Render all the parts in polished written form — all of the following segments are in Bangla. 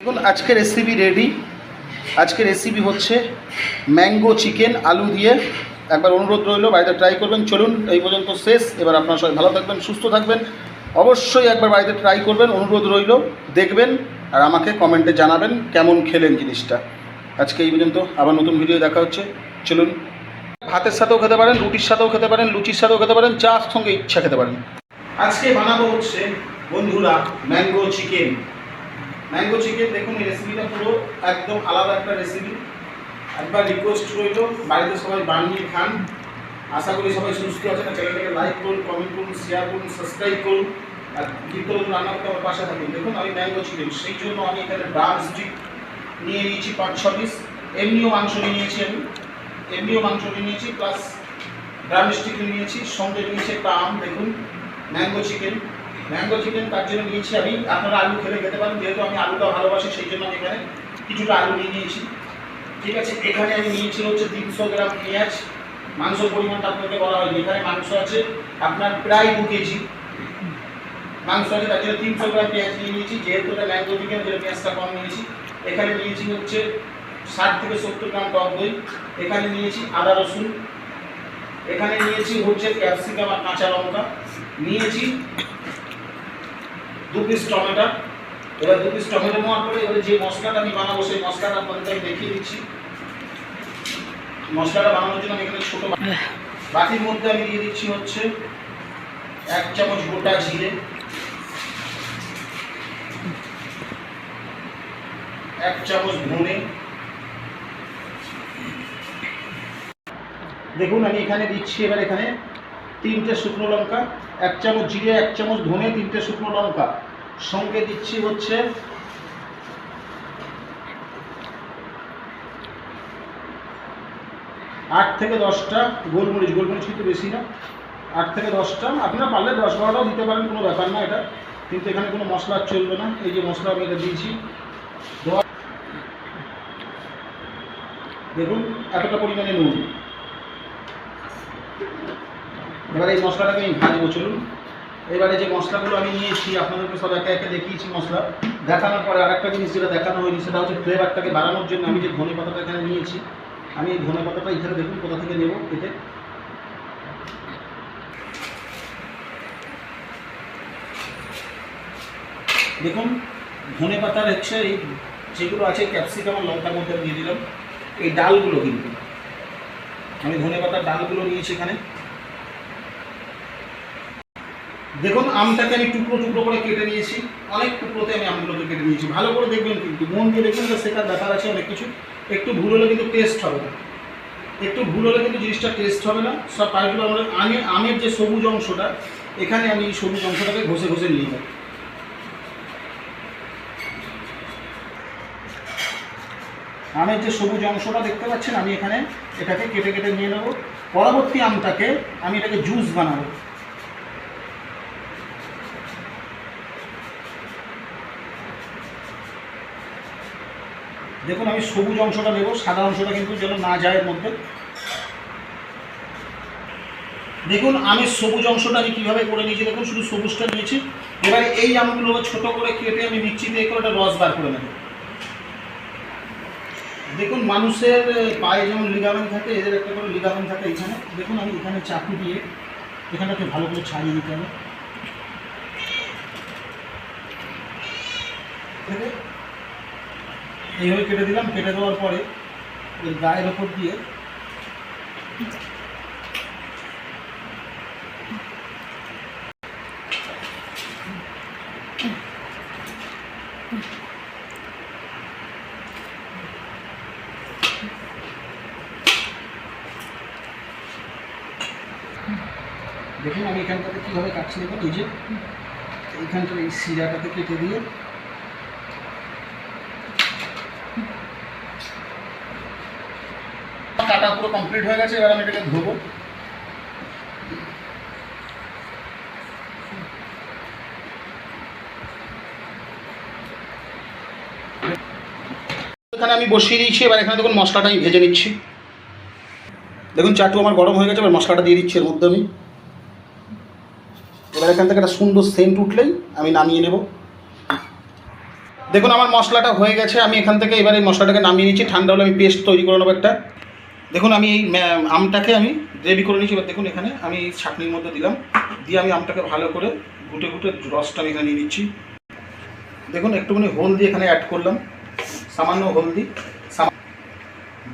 দেখুন আজকে রেসিপি রেডি। আজকে রেসিপি হচ্ছে ম্যাঙ্গো চিকেন আলু দিয়ে। একবার অনুরোধ রইল বাড়িতে ট্রাই করবেন। চলুন এই পর্যন্ত শেষ। এবার আপনারা সবাই ভালো থাকবেন, সুস্থ থাকবেন। অবশ্যই একবার বাড়িতে ট্রাই করবেন, অনুরোধ রইল। দেখবেন আর আমাকে কমেন্টে জানাবেন কেমন খেলেন জিনিসটা। আজকে এই পর্যন্ত, আবার নতুন ভিডিও দেখা হচ্ছে। চলুন। ভাতের সাথেও খেতে পারেন, রুটির সাথেও খেতে পারেন, লুচির সাথেও খেতে পারেন, যার সঙ্গে ইচ্ছা খেতে পারেন। আজকে বানাবো হচ্ছে বন্ধুরা ম্যাঙ্গো চিকেন। ম্যাঙ্গো চিকেন দেখুন, এই রেসিপিটা পুরো একদম আলাদা একটা রেসিপি। একবার রিকোয়েস্ট রইল বাড়িতে সবাই বানিয়ে খান। আশা করি সবাই সুস্থ আছেন। চ্যানেলটাকে লাইক করুন, কমেন্ট করুন, শেয়ার করুন, সাবস্ক্রাইব করুন, আর দ্বিতীয় রান্না করতে আমার পাশে থাকুন। দেখুন আমি ম্যাঙ্গো চিকেন, সেই জন্য আমি এখানে ড্রাম স্টিক নিয়ে নিয়েছি 5-6 পিস। এমনিও মাংস নিয়ে নিয়েছি, প্লাস ড্রাম স্টিক নিয়েছি, সঙ্গে নিয়েছি একটা আম। দেখুন ম্যাঙ্গো চিকেন তার জন্য নিয়েছি আমি। আপনারা আলু খেতে পারেন, যেহেতু আমি আলুটা ভালোবাসি সেই জন্য আমি এখানে কিছুটা আলু নিয়ে নিয়েছি। ঠিক আছে, এখানে আমি নিয়েছি হচ্ছে 300 গ্রাম পেঁয়াজ। মাংসের পরিমাণটা আপনাকে বলা হয়নি। এখানে মাংস আছে আপনার প্রায় 2 কেজি মাংস আছে, তার জন্য 300 গ্রাম পেঁয়াজ নিয়ে নিয়েছি। যেহেতু এটা ম্যাঙ্গো চিকেন, পেঁয়াজটা কম নিয়েছি। এখানে নিয়েছি হচ্ছে 60 থেকে 70 গ্রাম টক দই। এখানে নিয়েছি আদা রসুন। এখানে নিয়েছি হচ্ছে ক্যাপসিকাম আর কাঁচা লঙ্কা। নিয়েছি 2 পিস টমেটো। এবার 2 পিস টমেটো নেওয়ার পরে এবারে যে মশলাটা আমি বানাবো সেই মশলাটা আপনাদের আমি দেখিয়ে দিচ্ছি। মশলাটা বানানোর জন্য আমি এখানে ছোটো বাটির মধ্যে আমি দিয়ে দিচ্ছি হচ্ছে 1 চামচ গোটা জিরে, 1 চামচ ধনে। দেখুন আমি এখানে দিচ্ছি এবার এখানে 3টে শুকনো লঙ্কা, 1 চামচ জিরে, 1 চামচ ধনে, 3টে শুকনো লঙ্কা। সঙ্গে দিচ্ছি হচ্ছে 8 থেকে 10টা গোলমরিচ কিন্তু বেশি না, 8 থেকে 10টা। আপনারা পারলে 10-12টাও দিতে পারেন, কোনো ব্যাপার না এটা, কিন্তু এখানে কোনো মশলা চলবে না। এই যে মশলা আমি এটা দিয়েছি, দেখুন এতটা পরিমাণে নুন। এবার এই মশলাটাকে আমি ভাজবো। চলুন। এবারে যে মশলাগুলো আমি নিয়েছি আপনাদেরকে সব একে একে দেখিয়েছি। মশলা দেখানোর পরে আরেকটা জিনিস যেটা দেখানো হয়নি, সেটা হচ্ছে ফ্লেভারটাকে বাড়ানোর জন্য আমি যে ধনে পাতাটা এখানে নিয়েছি। আমি এই ধনে পাতাটা এখানে দেখুন কোথা থেকে নেব, কেটে। দেখুন ধনে পাতার হচ্ছে এই যেগুলো আছে ক্যাপসিকাম আর লঙ্কার মধ্যে দিয়ে দিলাম। এই ডালগুলো কিন্তু আমি ধনে পাতার ডালগুলো নিয়েছি এখানে। দেখুন আমটাকে আমি টুকরো টুকরো করে কেটে নিয়েছি, অনেক টুকরোতে আমি আমগুলোকে কেটে নিয়েছি। ভালো করে দেখবেন, কিন্তু মন দিয়ে দেখবেন, শেখার ব্যাপার আছে অনেক কিছু। একটু ভুল হলে কিন্তু টেস্ট হবে না, জিনিসটা টেস্ট হবে না। সব পাইগুলো আমের যে সবুজ অংশটা, এখানে আমি এই সবুজ অংশটাকে ঘষে ঘষে নিয়ে যাই। আমের যে সবুজ অংশটা দেখতে পাচ্ছেন, আমি এখানে এটাকে কেটে কেটে নিয়ে নেব। পরবর্তী আমটাকে আমি এটাকে জুস বানাবো। দেখুন আমি সবুজ অংশটা নেব, সাদা অংশটা কিন্তু যেন না যায় এর মধ্যে। দেখুন আমি সবুজ অংশটা আমি কীভাবে করে নিয়েছি, দেখুন শুধু সবুজটা নিয়েছি। এবারে এই আমগুলোকে ছোটো করে কেটে আমি মিক্সি দিয়ে করে একটা রস বার করে নেব। দেখুন মানুষের পায়ে যেমন লিগামেন্ট থাকে, এদের একটা করে লিগামেন্ট থাকে এখানে। দেখুন আমি এখানে চাকু দিয়ে এখানটাকে ভালো করে ছাড়িয়ে নিতে হবে। এইভাবে কেটে দিলাম। কেটে দেওয়ার পরে এর গায়ের ওপর দিয়ে দেখুন আমি এখানটাতে কীভাবে কাটছি। দেখুন এই যে এইখানটার এই শিরাটাকে কেটে দিয়ে কাটা পুরো কমপ্লিট হয়ে গেছে। এবার আমি এটাকে ধোবো। এখানে আমি বসিয়ে দিয়েছি। এবার এখানে দেখুন মশলাটা আমি ভেজে নিচ্ছি। দেখুন চাটু আমার গরম হয়ে গেছে। এবার মশলাটা দিয়ে দিচ্ছি এর মধ্যে আমি। এবার এখান থেকে একটা সুন্দর সেন্ট উঠলেই আমি নামিয়ে নেব। দেখুন আমার মশলাটা হয়ে গেছে, আমি এখান থেকে এবার এই মশলাটাকে নামিয়ে নিচ্ছি। ঠান্ডা হলে আমি পেস্ট তৈরি করে নেবো একটা। দেখুন আমি এই আমটাকে আমি গ্রেভি করে নিচ্ছি। এবার দেখুন এখানে আমি এই ছাঁকনির মধ্যে দিলাম, দিয়ে আমি আমটাকে ভালো করে ঘুটে ঘুটে রসটা আমি এখানে নিয়ে নিচ্ছি। দেখুন একটুখানি হলদি এখানে অ্যাড করলাম, সামান্য হলদি,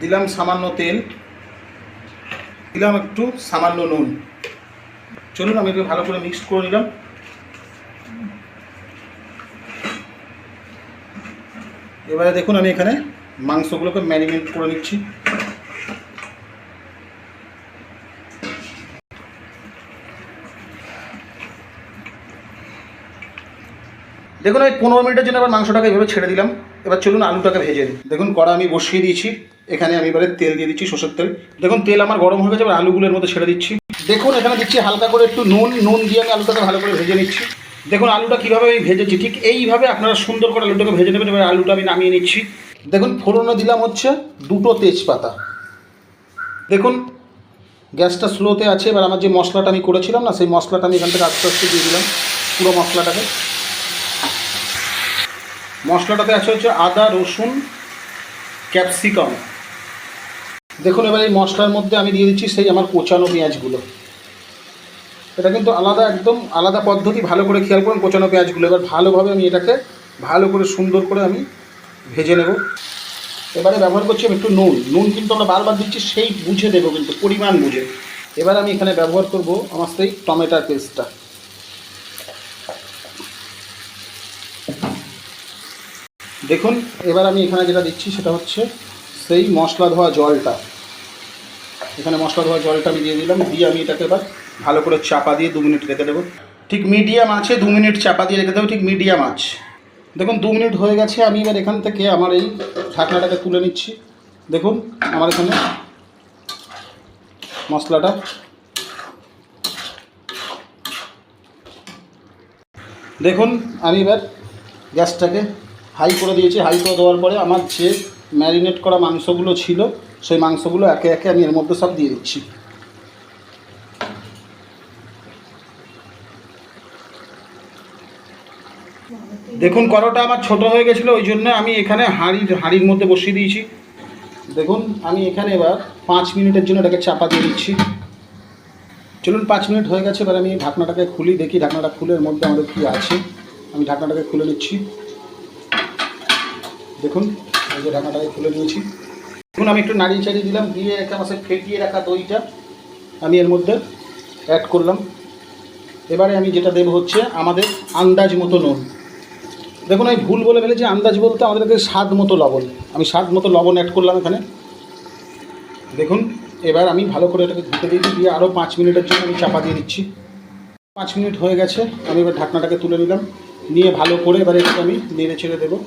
দিলাম সামান্য তেল, দিলাম একটু সামান্য নুন। চলুন আমি একটু ভালো করে মিক্সড করে নিলাম। এবারে দেখুন আমি এখানে মাংসগুলোকে ম্যারিনেট করে নিচ্ছি। দেখুন এই 15 মিনিটের জন্য এবার মাংসটাকে এভাবে ছেড়ে দিলাম। এবার চলুন আলুটাকে ভেজে দিই। দেখুন কড়া আমি বসিয়ে দিয়েছি, এখানে আমি এবারে তেল দিয়ে দিচ্ছি, সরষের তেল। দেখুন তেল আমার গরম হয়ে গেছে, এবার আলুগুলোর মধ্যে ছেড়ে দিচ্ছি। দেখুন এখানে দিচ্ছি হালকা করে একটু নুন দিয়ে আমি আলুটাকে ভালো করে ভেজে নিচ্ছি। দেখুন আলুটা কীভাবে আমি ভেজেছি, ঠিক এইভাবে আপনারা সুন্দর করে আলুটাকে ভেজে নেবেন। এবার আলুটা আমি নামিয়ে নিচ্ছি। দেখুন ফোড়নে দিলাম হচ্ছে 2টো তেজপাতা। দেখুন গ্যাসটা স্লোতে আছে। এবার আমার যে মশলাটা আমি করেছিলাম না, সেই মশলাটা আমি এখান থেকে আস্তে আস্তে দিয়ে দিলাম পুরো মশলাটাকে। মশলাটাতে আছে হচ্ছে আদা, রসুন, ক্যাপসিকাম। দেখুন এবার এই মশলার মধ্যে আমি দিয়ে দিচ্ছি সেই আমার কোচানো পেঁয়াজগুলো। এটা কিন্তু আলাদা, একদম আলাদা পদ্ধতি, ভালো করে খেয়াল করুন কোচানো পেঁয়াজগুলো। এবার ভালোভাবে আমি এটাকে ভালো করে সুন্দর করে আমি ভেজে নেব। এবারে ব্যবহার করছি আমি একটু নুন কিন্তু আমরা বারবার দিচ্ছি, সেই বুঝে দেবো কিন্তু পরিমাণ বুঝে। এবার আমি এখানে ব্যবহার করব আমার সেই টমেটোর পেস্টটা। দেখুন এবার আমি এখানে যেটা দিচ্ছি সেটা হচ্ছে সেই মশলা ধোয়া জলটা। এখানে মশলা ধোয়া জলটা আমি দিয়ে দিলাম, দিয়ে আমি এটাকে এবার ভালো করে চাপা দিয়ে 2 মিনিট রেখে দেবো। ঠিক মিডিয়াম আছে 2 মিনিট চাপা দিয়ে রেখে দেবো, ঠিক মিডিয়াম আঁচ। দেখুন 2 মিনিট হয়ে গেছে, আমি এবার এখান থেকে আমার এই ঢাকনাটাকে তুলে নিচ্ছি। দেখুন আমার এখানে মশলাটা দেখুন আমি এবার গ্যাসটাকে হাই করে দিয়েছি। হাই করে দেওয়ার পরে আমার যে ম্যারিনেট করা মাংসগুলো ছিল, সেই মাংসগুলো একে একে আমি এর মধ্যে সব দিয়ে দিচ্ছি। দেখুন কড়াটা আমার ছোট হয়ে গেছিলো, ওই জন্য আমি এখানে হাঁড়ির মধ্যে বসিয়ে দিয়েছি। দেখুন আমি এখানে এবার 5 মিনিটের জন্য এটাকে চাপা দিয়ে দিচ্ছি। চলুন 5 মিনিট হয়ে গেছে, এবার আমি ঢাকনাটাকে খুলি, দেখি ঢাকনাটা খুলে এর মধ্যে আমাদের কী আছে। আমি ঢাকনাটাকে খুলে নিচ্ছি। দেখুন এই যে ঢাকনাটাকে খুলে নিয়েছি। দেখুন আমি একটু নাড়িয়ে চাড়িয়ে দিলাম, দিয়ে একটা আমার ফেটিয়ে রাখা দইটা আমি এর মধ্যে অ্যাড করলাম। এবারে আমি যেটা দেবো হচ্ছে আমাদের আন্দাজ মতো নুন। দেখুন আমি ভুল বলে ফেলেছি, আন্দাজ বলতে আমাদেরকে স্বাদ মতো লবণ। আমি স্বাদ মতো লবণ অ্যাড করলাম এখানে। দেখুন এবার আমি ভালো করে এটাকে ঢুকে দিয়েছি, দিয়ে আরও 5 মিনিটের জন্য আমি চাপা দিয়ে দিচ্ছি। 5 মিনিট হয়ে গেছে, আমি এবার ঢাকনাটাকে তুলে নিলাম, নিয়ে ভালো করে এবারে এটাকে আমি নেড়ে ছেড়ে দেবো।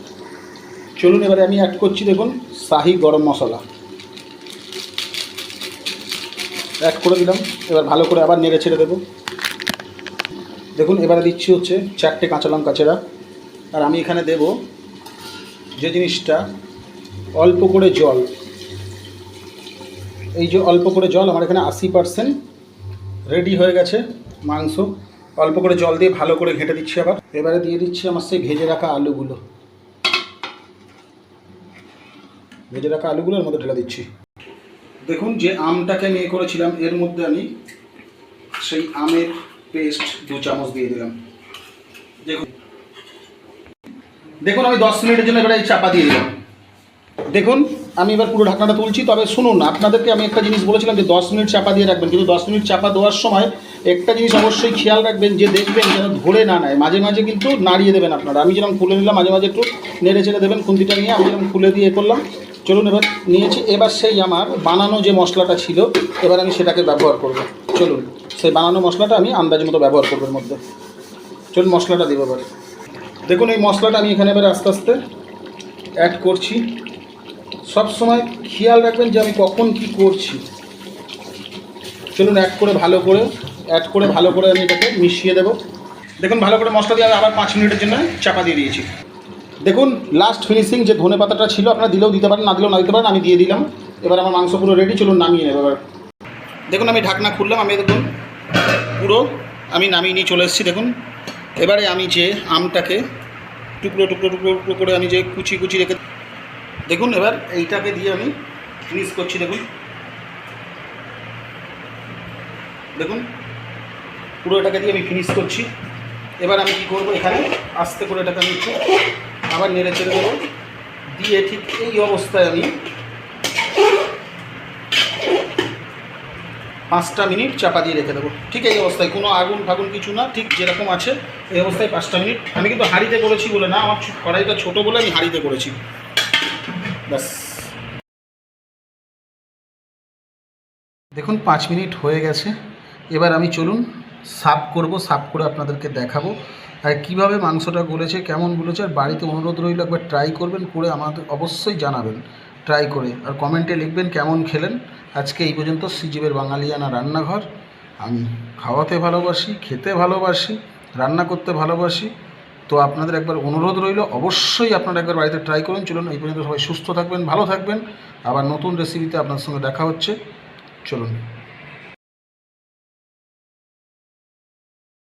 চলুন এবারে আমি অ্যাড করছি দেখুন শাহি গরম মশলা অ্যাড করে দিলাম। এবার ভালো করে আবার নেড়ে ছেড়ে দেবো। দেখুন এবারে দিচ্ছি হচ্ছে 4টে কাঁচা লঙ্কা চেরা। আর আমি এখানে দেব যে জিনিসটা অল্প করে জল। এই যে অল্প করে জল, আমার এখানে 80% রেডি হয়ে গেছে মাংস। অল্প করে জল দিয়ে ভালো করে ঘেঁটে দিচ্ছি। আবার এবারে দিয়ে দিচ্ছি আমার সেই ভেজে রাখা আলুগুলো। ভেজে রাখা আলুগুলোর মধ্যে ঢেলে দিচ্ছি। দেখুন যে আমটাকে আমি করেছিলাম, এর মধ্যে আমি সেই আমের পেস্ট 2 চামচ দিয়ে দিলাম। দেখুন আমি 10 মিনিটের জন্য এবার এই চাপা দিয়ে দিলাম। দেখুন আমি এবার পুরো ঢাকনাটা তুলছি। তবে শুনুন, আপনাদেরকে আমি একটা জিনিস বলেছিলাম যে 10 মিনিট চাপা দিয়ে রাখবেন, কিন্তু 10 মিনিট চাপা দেওয়ার সময় একটা জিনিস অবশ্যই খেয়াল রাখবেন, যে দেখবেন যেন ধরে না নেয়। মাঝে মাঝে কিন্তু নাড়িয়ে দেবেন আপনারা। আমি যেরকম খুলে নিলাম, মাঝে মাঝে একটু নেড়ে চেড়ে দেবেন খুন্তিটা নিয়ে। আমি যেরকম খুলে দিয়ে করলাম। চলুন এবার নিয়েছি। এবার সেই আমার বানানো যে মশলাটা ছিল, এবার আমি সেটাকে ব্যবহার করব। চলুন সেই বানানো মশলাটা আমি আন্দাজ মতো ব্যবহার করবো এর মধ্যে। চলুন মশলাটা দেবো এবার। দেখুন এই মশলাটা আমি এখানে এবার আস্তে আস্তে অ্যাড করছি। সব সময় খেয়াল রাখবেন যে আমি কখন কি করছি। চলুন অ্যাড করে ভালো করে আমি এটাকে মিশিয়ে দেবো। দেখুন ভালো করে মশলা দিয়ে আমি আবার 5 মিনিটের জন্য চাপা দিয়ে দিয়েছি। দেখুন লাস্ট ফিনিশিং যে ধনে পাতাটা ছিল, আপনারা দিলেও দিতে পারেন, না দিলেও না দিতে পারেন, আমি দিয়ে দিলাম। এবার আমার মাংস পুরো রেডি। চলুন নামিয়ে নেব এবার। দেখুন আমি ঢাকনা খুললাম, আমি দেখুন পুরো আমি নামিয়ে নিয়ে চলে এসেছি। দেখুন এবারে আমি যে আমটাকে টুকরো টুকরো টুকরো টুকরো করে আমি যে কুচি কুচি রেখে, দেখুন এবার এইটাকে দিয়ে আমি ফিনিশ করছি। দেখুন দেখুন পুরো এটাকে দিয়ে আমি ফিনিশ করছি। এবার আমি কী করবো, এখানে আস্তে করে এটাকে আমি একটু আবার নেড়ে চেড়ে দেবো, দিয়ে ঠিক এই অবস্থায় আমি 5টা মিনিট চাপা দিয়ে রেখে দেবো। ঠিক এই অবস্থায়, কোনো আগুন ফাগুন কিছু না, ঠিক যেরকম আছে এই অবস্থায় 5টা মিনিট। আমি কিন্তু হাঁড়িতে করেছি বলে না, আমার কড়াইটা ছোটো বলে আমি হাঁড়িতে করেছি। ব্যাস দেখুন 5 মিনিট হয়ে গেছে। এবার আমি চলুন সার্ভ করব, সার্ভ করে আপনাদেরকে দেখাবো আর কীভাবে মাংসটা গলেছে, কেমন গলেছে। আর বাড়িতে অনুরোধ রইল একবার ট্রাই করবেন, করে আমাদের অবশ্যই জানাবেন ট্রাই করে, আর কমেন্টে লিখবেন কেমন খেলেন। আজকে এই পর্যন্ত শ্রীজীবের বাঙালিয়ানা রান্নাঘর। আমি খাওয়াতে ভালোবাসি, খেতে ভালোবাসি, রান্না করতে ভালোবাসি। তো আপনাদের একবার অনুরোধ রইল, অবশ্যই আপনারা একবার বাড়িতে ট্রাই করুন। চলুন এই পর্যন্ত সবাই সুস্থ থাকবেন, ভালো থাকবেন। আবার নতুন রেসিপিতে আপনার সঙ্গে দেখা হচ্ছে। চলুন।